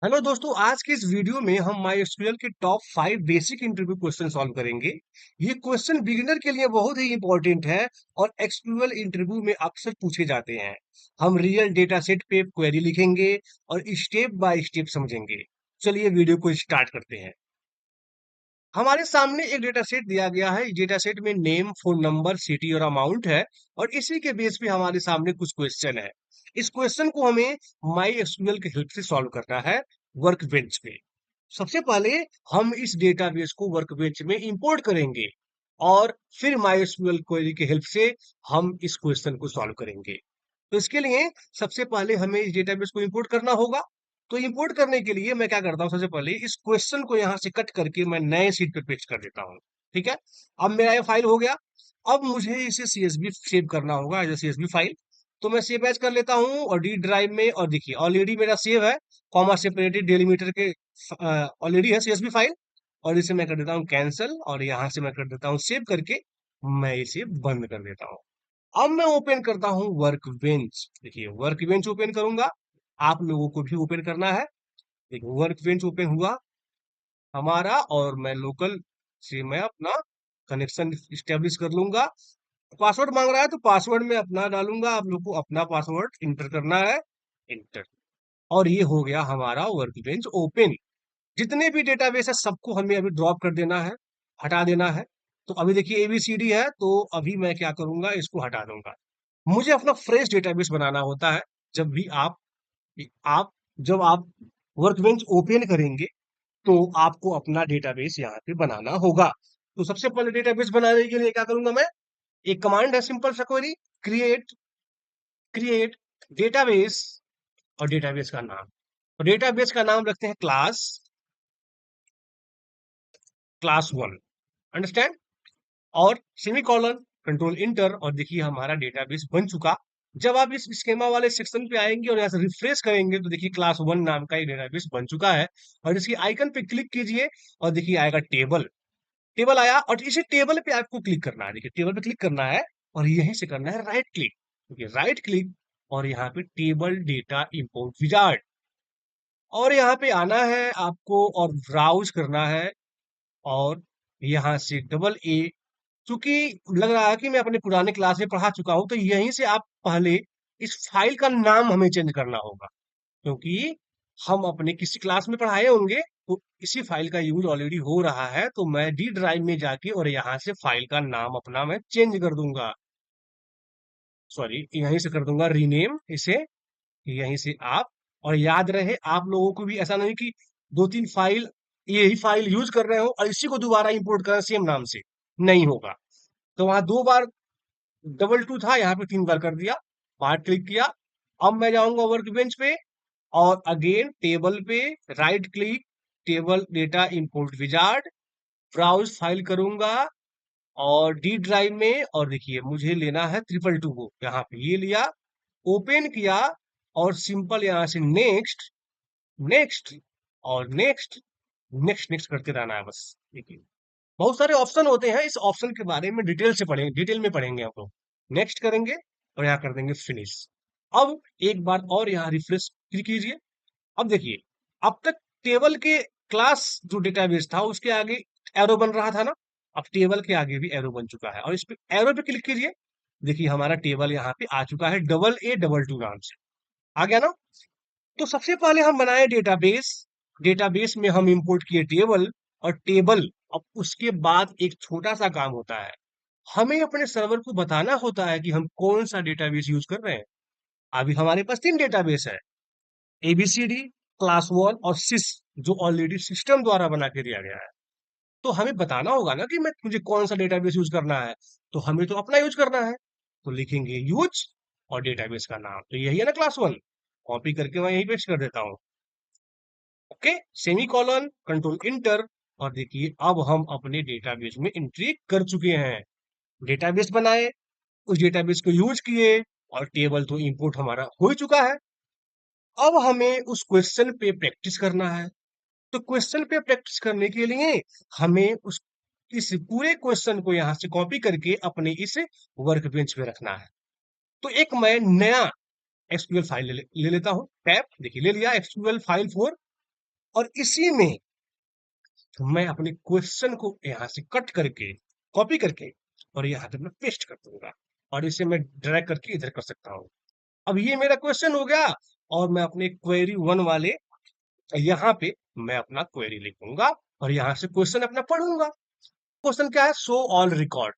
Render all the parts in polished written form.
Hello दोस्तों, आज की इस वीडियो में हम MySQL के top 5 basic interview question solve करेंगे। ये क्वेश्चन बिगिनर के लिए बहुत ही इंपॉर्टेंट है और एसक्यूएल इंटरव्यू में अक्सर पूछे जाते हैं। हम रियल डेटा सेट पे क्वेरी लिखेंगे और स्टेप बाय स्टेप समझेंगे। चलिए वीडियो को स्टार्ट करते हैं। हमारे सामने एक डेटा सेट दिया गया है। डेटा सेट में नेम, फोन नंबर, सिटी और अमाउंट है और इसी के बेस पे हमारे सामने कुछ क्वेश्चन है। इस क्वेश्चन को हमें MySQL के हेल्प से सॉल्व करना है वर्कबेंच पे। सबसे पहले हम इस डेटाबेस को वर्कबेंच में इंपोर्ट करेंगे और फिर MySQL क्वेरी के हेल्प से हम इस क्वेश्चन को सॉल्व करेंगे। तो इसके लिए सबसे पहले हमें इस डेटाबेस को इंपोर्ट करना होगा। तो इंपोर्ट करने के लिए मैं क्या करता हूँ, सबसे पहले इस क्वेश्चन को यहाँ से कट करके मैं नए शीट पे पेस्ट कर देता हूँ। ठीक है, अब मेरा ये फाइल हो गया। अब मुझे इसे CSV सेव करना होगा एज ए CSV फाइल। तो मैं सेव एज कर लेता हूँ और डी ड्राइव में, और देखिए ऑलरेडी मेरा सेव है, कॉमा सेपरेटेड डेलीमीटर के ऑलरेडी है CSV फाइल। और इसे मैं कर देता हूँ कैंसिल और यहाँ से मैं कर देता हूँ सेव करके, मैं इसे बंद कर देता हूँ। अब मैं ओपन करता हूं वर्क बेंच। देखिए वर्क बेंच ओपन करूंगा, आप लोगों को भी ओपन करना है। देखिए वर्क बेंच ओपन हुआ हमारा और मैं लोकल से मैं अपना कनेक्शन स्टेब्लिश कर लूंगा। पासवर्ड मांग रहा है तो पासवर्ड में अपना डालूंगा, आप लोग को अपना पासवर्ड इंटर करना है, इंटर। और ये हो गया हमारा वर्क बेंच ओपन। जितने भी डेटाबेस है सबको हमें अभी ड्रॉप कर देना है, हटा देना है। तो अभी देखिए ABCD है, तो अभी मैं क्या करूंगा, इसको हटा दूंगा। मुझे अपना फ्रेश डेटाबेस बनाना होता है। जब भी आप जब आप वर्कबेंच ओपन करेंगे तो आपको अपना डेटाबेस यहाँ पे बनाना होगा। तो सबसे पहले डेटाबेस बनाने के लिए क्या करूंगा मैं, एक कमांड है सिंपल सा, क्वेरी क्रिएट क्रिएट डेटाबेस और डेटाबेस का नाम। और डेटाबेस का नाम रखते हैं क्लास 1, अंडरस्टैंड। और सेमीकोलन, कंट्रोल इंटर, और देखिए हमारा डेटाबेस बन चुका। जब आप इस स्केमा वाले सेक्शन पे आएंगे और यहाँ से रिफ्रेश करेंगे तो देखिए क्लास 1 नाम का ये डेटाबेस बन चुका है। और इसकी आइकन पे क्लिक कीजिए और देखिए आएगा टेबल। टेबल आया और इसी टेबल पे आपको क्लिक करना है। देखिए टेबल पे क्लिक करना है और यहीं से करना है राइट क्लिक। देखिए राइट क्लिक और यहाँ पे टेबल डेटा इंपोर्ट विजार्ड, और यहाँ पे आना है आपको और ब्राउज करना है। और यहाँ से डबल A, चूंकि लग रहा है कि मैं अपने पुराने क्लास में पढ़ा चुका हूं, तो यहीं से आप पहले इस फाइल का नाम हमें चेंज करना होगा, क्योंकि हम अपने किसी क्लास में पढ़ाए होंगे तो इसी फाइल का यूज ऑलरेडी हो रहा है। तो मैं डी ड्राइव में जाके और यहाँ से फाइल का नाम अपना मैं चेंज कर दूंगा, सॉरी यहीं से कर दूंगा रीनेम इसे, यहीं से आप। और याद रहे आप लोगों को भी, ऐसा नहीं कि दो तीन फाइल यही फाइल यूज कर रहे हो और इसी को दोबारा इंपोर्ट करें सेम नाम से, नहीं होगा। तो वहां 2 बार डबल 2 था, यहाँ पे 3 बार कर दिया, बार क्लिक किया। अब मैं जाऊंगा वर्क बेंच पे और अगेन टेबल पे right click, table data import wizard, browse file करूंगा और डी ड्राइव में, और देखिए मुझे लेना है 222 को, यहाँ पे ये लिया, ओपन किया और सिंपल यहाँ से नेक्स्ट नेक्स्ट और नेक्स्ट नेक्स्ट नेक्स्ट करते रहना है बस। देखिए बहुत सारे ऑप्शन होते हैं, इस ऑप्शन के बारे में डिटेल में पढ़ेंगे हम लोग। नेक्स्ट करेंगे और यहाँ कर देंगे फिनिश। अब एक बार और यहाँ रिफ्रेश कीजिए। अब देखिए, अब तक टेबल के क्लास जो डेटाबेस था उसके आगे एरो बन रहा था ना, अब टेबल के आगे भी एरो बन चुका है और इस पे एरो पे क्लिक कीजिए। देखिए हमारा टेबल यहाँ पे आ चुका है AA22 नाम से, आ गया ना। तो सबसे पहले हम बनाए डेटाबेस, डेटाबेस में हम इंपोर्ट किए टेबल, और टेबल, अब उसके बाद एक छोटा सा काम होता है, हमें अपने सर्वर को बताना होता है कि हम कौन सा डेटाबेस यूज कर रहे हैं। अभी हमारे पास 3 डेटाबेस है, ABCD, क्लास 1 और सिस, जो ऑलरेडी सिस्टम द्वारा बना के दिया गया है। तो हमें बताना होगा ना कि मैं मुझे कौन सा डेटाबेस यूज करना है। तो हमें तो अपना यूज करना है, तो लिखेंगे यूज और डेटाबेस का नाम तो यही है ना, क्लास 1। कॉपी करके मैं यही पेस्ट कर देता हूँ, ओके, सेमीकोलन, कंट्रोल इंटर। और देखिए अब हम अपने डेटाबेस में एंट्री कर चुके हैं, डेटाबेस बनाए, उस डेटाबेस को यूज किए और टेबल तो इंपोर्ट हमारा हो ही चुका है। अब हमें उस क्वेश्चन पे प्रैक्टिस करना है। तो क्वेश्चन पे प्रैक्टिस करने के लिए हमें उस इस पूरे क्वेश्चन को यहाँ से कॉपी करके अपने इस वर्क बेंच पे रखना है। तो एक मैं नया एसक्यूएल फाइल ले लेता हूँ, टैब, देखिए ले लिया एसक्यूएल फाइल 4। और इसी में मैं अपने क्वेश्चन को यहाँ से कट करके कॉपी करके और यहाँ पे मैं पेस्ट कर दूंगा और इसे मैं ड्रैग करके इधर कर सकता हूँ। अब ये मेरा क्वेश्चन हो गया और मैं अपने क्वेरी वन वाले यहाँ पे मैं अपना क्वेरी लिखूंगा और यहाँ से क्वेश्चन अपना पढ़ूंगा। क्वेश्चन क्या है? Show all record.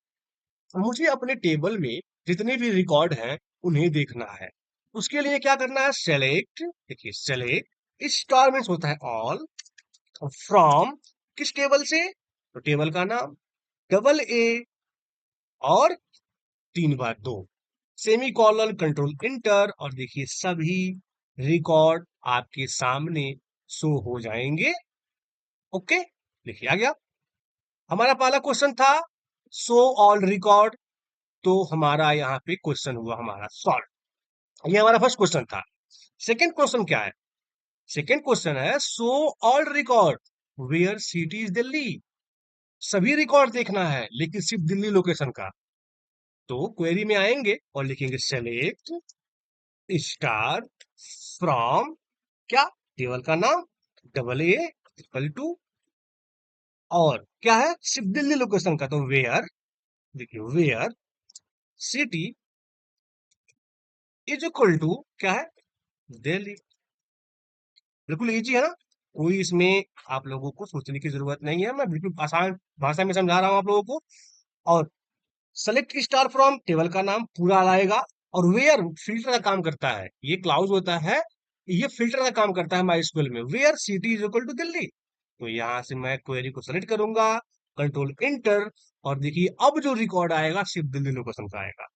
मुझे अपने टेबल में जितने भी रिकॉर्ड हैं उन्हें देखना है। उसके लिए क्या करना है? सेलेक्ट, देखिए सेलेक्ट स्टार मीन्स होता है ऑल, फ्रॉम किस टेबल से? तो टेबल का नाम डबल ए और 3 बार 2 सेमी कॉलन कंट्रोल इंटर और देखिए सभी रिकॉर्ड आपके सामने शो हो जाएंगे। ओके, देखिए आ गया। हमारा पहला क्वेश्चन था शो ऑल रिकॉर्ड, तो हमारा यहाँ पे क्वेश्चन हुआ हमारा सॉल्व। ये हमारा फर्स्ट क्वेश्चन था। सेकंड क्वेश्चन क्या है? सेकंड क्वेश्चन है show all record where city is Delhi. सभी रिकॉर्ड देखना है लेकिन सिर्फ दिल्ली लोकेशन का। तो क्वेरी में आएंगे और लिखेंगे सेलेक्ट स्टार फ्रॉम क्या? टेबल का नाम डबल ए इक्वल टू और क्या है? सिर्फ दिल्ली लोकेशन का। तो वेयर, देखिए where city is equal to क्या है? दिल्ली। बिल्कुल इजी है ना, कोई इसमें आप लोगों को सोचने की जरूरत नहीं है, मैं बिल्कुल आसान भाषा में समझा रहा हूं आप लोगों को। और सेलेक्ट स्टार फ्रॉम टेबल का नाम पूरा लाएगा और वेयर फिल्टर का काम करता है, ये क्लाउज होता है, ये फिल्टर का काम करता है माइस्क्वेल में। Where city is equal to Delhi, तो यहां से मैं क्वेरी को सेलेक्ट करूंगा, कंट्रोल इंटर और देखिए अब जो रिकॉर्ड आएगा सिर्फ दिल्ली लोकेशन का आएगा।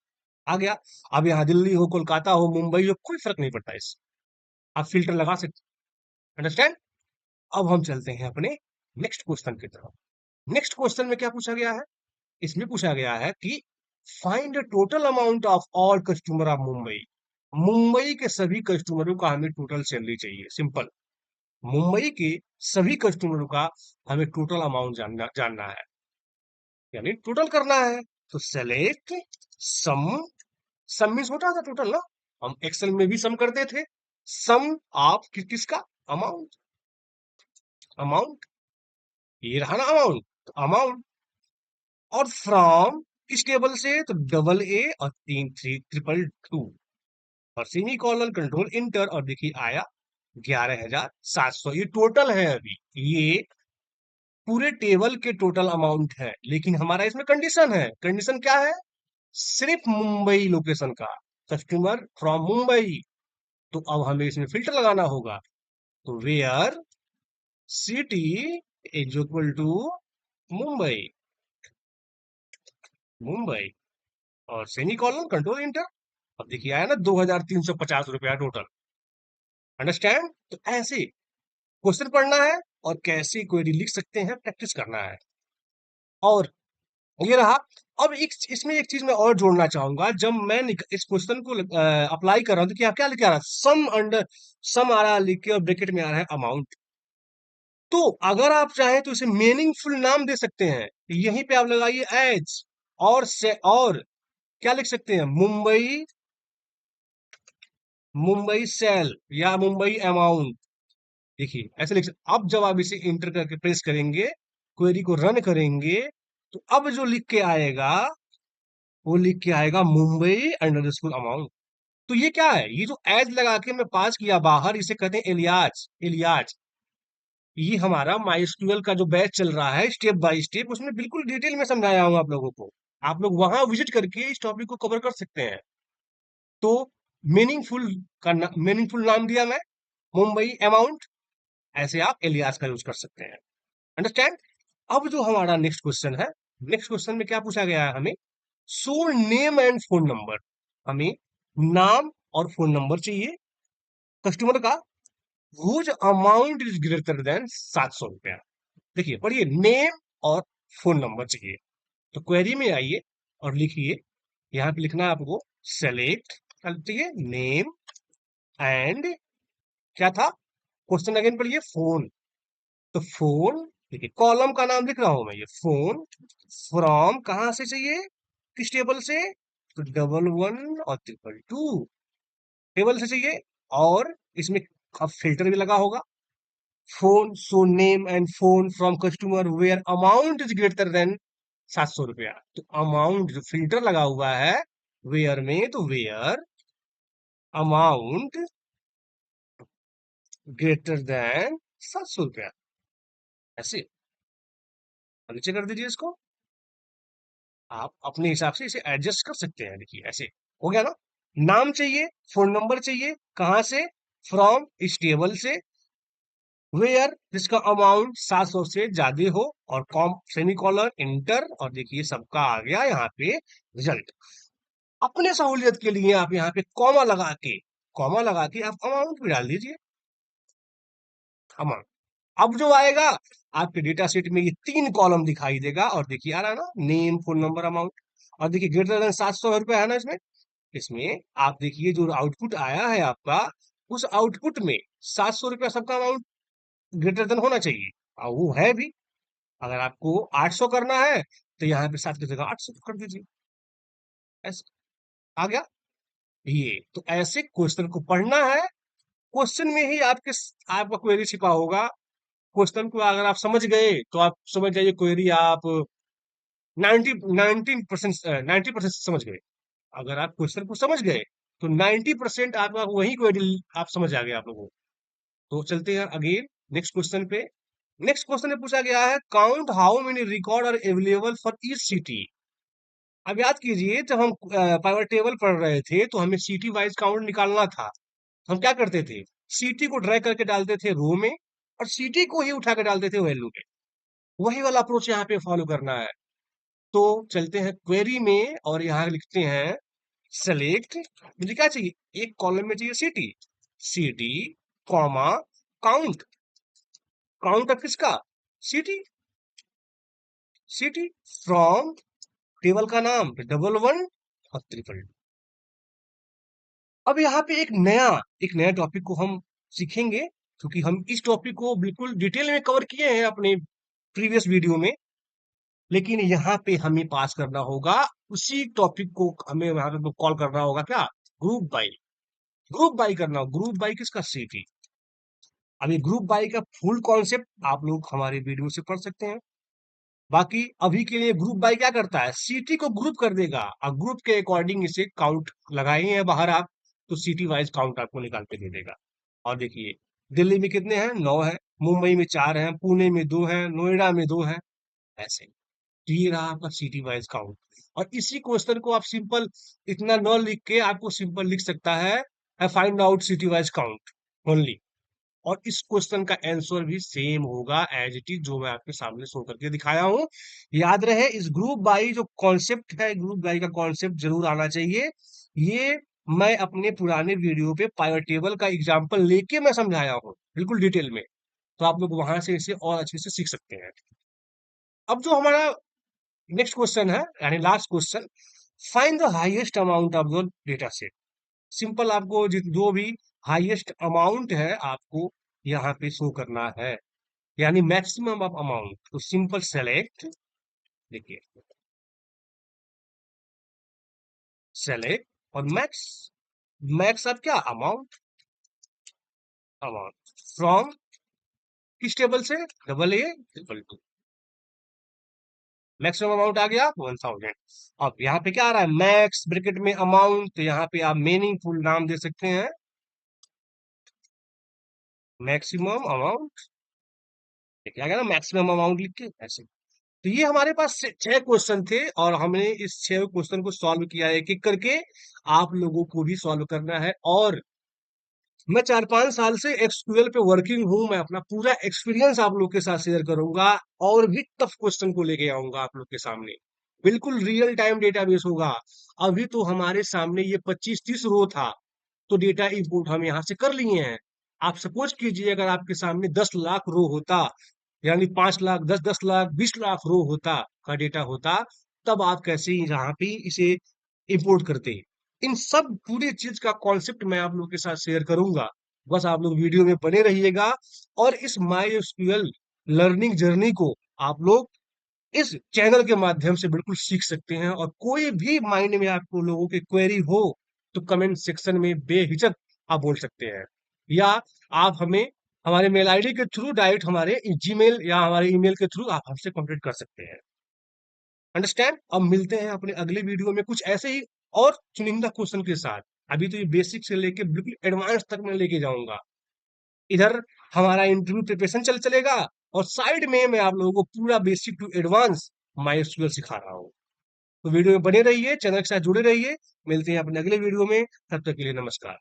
आ गया। अब यहाँ दिल्ली हो, कोलकाता हो, मुंबई हो, कोई फर्क नहीं पड़ता इस, आप फिल्टर लगा सकते। अंडरस्टैंड? अब हम चलते हैं अपने नेक्स्ट क्वेश्चन की तरफ। नेक्स्ट क्वेश्चन में क्या पूछा गया है? इसमें पूछा गया है कि find total amount of all customer of Mumbai. Mumbai के सभी कस्टमरों का हमें टोटल सैलरी चाहिए। सिंपल, मुंबई के सभी कस्टमरों का हमें टोटल अमाउंट जानना जानना है, यानी टोटल करना है। तो सेलेक्ट सम, सम मीन्स होता था टोटल ना, हम एक्सेल में भी सम करते थे। सम ऑफ किसका? अमाउंट, अमाउंट ये रहा ना अमाउंट, तो अमाउंट और फ्रॉम किस टेबल से? तो डबल ए और 3 3 ट्रिपल 2 और सेमी कॉलन कंट्रोल इंटर और देखिए आया 11,700। ये टोटल है, अभी ये पूरे टेबल के टोटल अमाउंट है, लेकिन हमारा इसमें कंडीशन है। कंडीशन क्या है? सिर्फ मुंबई लोकेशन का, कस्टमर फ्रॉम मुंबई। तो अब हमें इसमें फिल्टर लगाना होगा। तो where city is equal to Mumbai, Mumbai और सेमी कॉलन कंट्रोल इंटर। अब देखिए आया ना 2,350 रुपया टोटल। अंडरस्टैंड? तो ऐसे क्वेश्चन पढ़ना है और कैसे क्वेरी लिख सकते हैं प्रैक्टिस करना है। और ये रहा। अब एक इसमें एक चीज मैं और जोड़ना चाहूंगा, जब मैं इस क्वेश्चन को अप्लाई कर रहा हूं तो क्या क्या लिख आ रहा है? सम अंडर, सम आ रहा है लिख के और ब्रैकेट में आ रहा है अमाउंट। तो अगर आप चाहें तो इसे मीनिंगफुल नाम दे सकते हैं, यहीं पे आप लगाइए एज और से, और क्या लिख सकते हैं? मुंबई, मुंबई सेल या मुंबई अमाउंट। देखिए ऐसे लिख सकते। अब जब आप इसे इंटर करके प्रेस करेंगे, क्वेरी को रन करेंगे, तो अब जो लिख के आएगा वो लिख के आएगा मुंबई अंडरस्कोर अमाउंट। तो ये क्या है? ये जो एज लगा के मैं पास किया बाहर, इसे कहते हैं एलियाज, एलियाज। ये हमारा माइस्क्यूएल का जो बैच चल रहा है स्टेप बाय स्टेप, उसमें बिल्कुल डिटेल में समझाया हूं आप लोगों को। आप लोग वहां विजिट करके इस टॉपिक को कवर कर सकते हैं। तो मीनिंगफुल मीनिंगफुल नाम दिया मैं, मुंबई अमाउंट, ऐसे आप एलियास का यूज कर सकते हैं। अंडरस्टैंड? अब जो हमारा नेक्स्ट क्वेश्चन है, नेक्स्ट क्वेश्चन में क्या पूछा गया है हमें? So name and phone number. हमें नाम और फोन नंबर चाहिए कस्टमर का, whose amount is greater than 700 रुपया। देखिए पढ़िए, नेम और फोन नंबर चाहिए। तो क्वेरी में आइए और लिखिए, यहाँ पे लिखना है आपको सेलेक्ट, चाहिए नेम एंड क्या था क्वेश्चन, अगेन पढ़िए फोन। तो फोन, देखिए कॉलम का नाम लिख रहा हूं मैं, ये फोन फ्रॉम कहां से चाहिए? किस टेबल से? तो डबल 1 और 2 टेबल से चाहिए। और इसमें अब फिल्टर भी लगा होगा, phone so name and phone from customer where amount is greater than 700 रुपया। तो अमाउंट जो फिल्टर लगा हुआ है वेयर में, तो वेयर अमाउंट ग्रेटर देन 700 रुपया, ऐसे नीचे कर दीजिए इसको। आप अपने हिसाब से इसे एडजस्ट कर सकते हैं। देखिए ऐसे हो गया ना। नाम चाहिए, फोन नंबर चाहिए, कहां से, फ्रॉम इस टेबल से, वेयर जिसका अमाउंट 700 से ज्यादा हो, और कॉम सेमीकोलन इंटर, और देखिए सबका आ गया यहाँ पे रिजल्ट। अपने सहूलियत के लिए आप यहाँ पे कॉमा लगा के आप अमाउंट भी डाल दीजिए, अमाउंट। अब जो आएगा आपके डेटा सेट में, ये 3 कॉलम दिखाई देगा, और देखिए आ रहा है ना, नेम फोन नंबर अमाउंट। और देखिए ग्रेटर देन 700 रुपया है ना इसमें। इसमें आप देखिए जो आउटपुट आया है आपका, उस आउटपुट में 700 रुपया सबका अमाउंट ग्रेटर देन होना चाहिए, और वो है भी। अगर आपको 800 करना है, तो यहाँ पे 7 की जगह 800 कर दीजिए, ऐसे आ गया। ये तो ऐसे क्वेश्चन को पढ़ना है, क्वेश्चन में ही आपका क्वेरी छिपा होगा। क्वेश्चन को अगर आप समझ गए, तो आप समझ जाइए क्वेरी आप 19% 90% समझ गए। अगर आप क्वेश्चन को समझ गए, तो 90% आपका वही क्वेरी आप समझ आ गए आप लोगों को। तो चलते हैं अगेन नेक्स्ट क्वेश्चन पे। नेक्स्ट क्वेश्चन में पूछा गया है, count how many record are available for each city. अब याद कीजिए, जब हम पावर टेबल पढ़ रहे थे, तो हमें सिटी वाइज काउंट निकालना था। हम क्या करते थे, सिटी को ड्रैग करके डालते थे रो में, और सिटी को ही उठा के डालते थे वैल्यू में। वही वाला अप्रोच यहाँ पे फॉलो करना है। तो चलते हैं क्वेरी में, और यहाँ लिखते हैं सेलेक्ट। मुझे क्या चाहिए, एक कॉलम में चाहिए city, city comma count. Count of किसका, सिटी, सिटी फ्रॉम टेबल का नाम 11 और 311। अब यहाँ पे एक नया टॉपिक को हम सीखेंगे, क्योंकि हम इस टॉपिक को बिल्कुल डिटेल में कवर किए हैं अपने प्रीवियस वीडियो में। लेकिन यहाँ पे हमें पास करना होगा उसी टॉपिक को, हमें यहाँ पे कॉल करना होगा क्या, ग्रुप बाई। ग्रुप बाई करना हो, ग्रुप बाई किसका, सिटी। अभी ग्रुप बाई का फुल कॉन्सेप्ट आप लोग हमारे वीडियो से पढ़ सकते हैं। बाकी अभी के लिए ग्रुप बाई क्या करता है, सिटी को ग्रुप कर देगा, और ग्रुप के अकॉर्डिंग इसे काउंट लगाए हैं बाहर आप, तो सिटी वाइज काउंट आपको निकाल के दे देगा। और देखिए दिल्ली में कितने हैं, 9 है, मुंबई में 4 हैं, पुणे में 2 हैं, नोएडा में 2 हैं, ऐसे। तो ये रहा आपका सिटी वाइज काउंट। और इसी क्वेश्चन को आप सिंपल इतना न लिख के, आपको सिंपल लिख सकता है, find out city wise count only. और इस क्वेश्चन का आंसर भी सेम होगा एज इट इज, जो मैं आपके सामने शो करके दिखाया हूं। याद रहे, इस ग्रुप बाई जो कॉन्सेप्ट है, ग्रुप बाई का कॉन्सेप्ट जरूर आना चाहिए। ये मैं अपने पुराने वीडियो पे पावर टेबल का एग्जांपल लेके मैं समझाया हूँ बिल्कुल डिटेल में। तो आप लोग वहां से इसे और अच्छे से सीख सकते हैं। अब जो हमारा नेक्स्ट क्वेश्चन है, यानी last question, find the highest amount of the data set. Simple आपको जो भी हाईएस्ट अमाउंट है, आपको यहाँ पे शो करना है, यानी मैक्सिमम ऑफ अमाउंट। तो सिंपल सेलेक्ट, देखिए सेलेक्ट, और मैक्स, मैक्स ऑफ क्या, अमाउंट, अमाउंट फ्रॉम किस टेबल से, डबल ए ट्रिपल टू। मैक्सिमम अमाउंट आ गया 1000। अब यहाँ पे क्या आ रहा है, मैक्स ब्रैकेट में अमाउंट, तो यहाँ पे आप मीनिंगफुल नाम दे सकते हैं, मैक्सिमम अमाउंट। क्या गया ना, मैक्सिमम अमाउंट लिख के ऐसे। तो ये हमारे पास 6 क्वेश्चन थे, और हमने इस 6 क्वेश्चन को सॉल्व किया है एक एक करके। आप लोगों को भी सॉल्व करना है। और मैं 4-5 साल से एसक्यूएल पे वर्किंग हूं, मैं अपना पूरा एक्सपीरियंस आप लोग के साथ शेयर करूंगा, और भी टफ क्वेश्चन को लेके आऊंगा आप लोग के सामने। बिल्कुल रियल टाइम डेटाबेस होगा। अभी तो हमारे सामने ये 25-30 रो था, तो डेटा इंपोर्ट हम यहाँ से कर लिए हैं। आप सपोज कीजिए, अगर आपके सामने 10 लाख रो होता, यानी 5 लाख, 10-10 लाख, 20 लाख रो होता का डेटा होता, तब आप कैसे यहाँ पे इसे इंपोर्ट करते। इन सब पूरी चीज का कॉन्सेप्ट मैं आप लोग के साथ शेयर करूंगा। बस आप लोग वीडियो में बने रहिएगा, और इस माई एसक्यूएल लर्निंग जर्नी को आप लोग इस चैनल के माध्यम से बिल्कुल सीख सकते हैं। और कोई भी माइंड में आपको लोगों की क्वेरी हो, तो कमेंट सेक्शन में बेहिचक आप बोल सकते हैं, या आप हमें हमारे मेल आईडी के थ्रू डायरेक्ट हमारे जीमेल या हमारे ईमेल के थ्रू आप हमसे कांटेक्ट कर सकते हैं। अंडरस्टैंड? अब मिलते हैं अपने अगले वीडियो में कुछ ऐसे ही और चुनिंदा क्वेश्चन के साथ। अभी तो ये बेसिक से लेके बिल्कुल एडवांस तक मैं लेके जाऊंगा। इधर हमारा इंटरव्यू प्रिपरेशन चलेगा और साइड में मैं आप लोगों को पूरा बेसिक टू एडवांस माई सिखा रहा हूँ। तो वीडियो में बने रहिए, चैनल के साथ जुड़े रहिए। मिलते हैं अपने अगले वीडियो में, तब तक के लिए नमस्कार।